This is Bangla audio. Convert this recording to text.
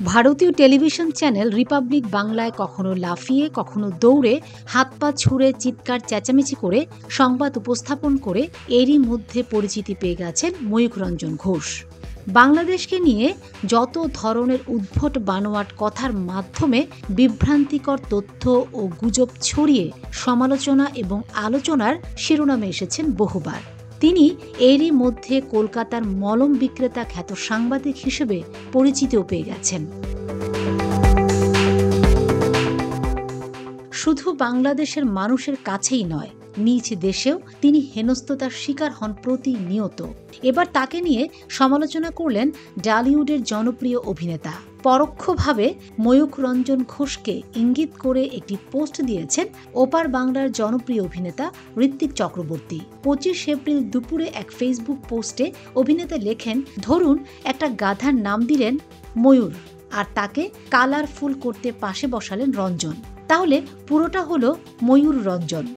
ভারতীয় টেলিভিশন চ্যানেল রিপাবলিক বাংলায় কখনো লাফিয়ে কখনো দৌড়ে হাত পা ছুঁড়ে চিৎকার চেঁচামেচি করে সংবাদ উপস্থাপন করে এরই মধ্যে পরিচিতি পেয়ে গেছেন ময়ূখ রঞ্জন ঘোষ। বাংলাদেশকে নিয়ে যত ধরনের উদ্ভট বানোয়াট কথার মাধ্যমে বিভ্রান্তিকর তথ্য ও গুজব ছড়িয়ে সমালোচনা এবং আলোচনার শিরোনামে এসেছেন বহুবার। তিনি এরই মধ্যে কলকাতার মলম বিক্রেতা খ্যাত সাংবাদিক হিসেবে পরিচিতিও পেয়ে গেছেন। শুধু বাংলাদেশের মানুষের কাছেই নয়, নিজ দেশেও তিনি হেনস্থতার শিকার হন প্রতিনিয়ত। এবার তাকে নিয়ে সমালোচনা করলেন ডালিউডের জনপ্রিয় অভিনেতা। পরোক্ষভাবে ময়ূখ রঞ্জন ঘোষকে ইঙ্গিত করে একটি পোস্ট দিয়েছেন ওপার বাংলার জনপ্রিয় অভিনেতা ঋত্বিক চক্রবর্তী। 25 এপ্রিল দুপুরে এক ফেসবুক পোস্টে অভিনেতা লেখেন, ধরুন একটা গাধার নাম দিলেন ময়ূর আর তাকে কালারফুল করতে পাশে বসালেন রঞ্জন, তাহলে পুরোটা হলো ময়ূর রঞ্জন।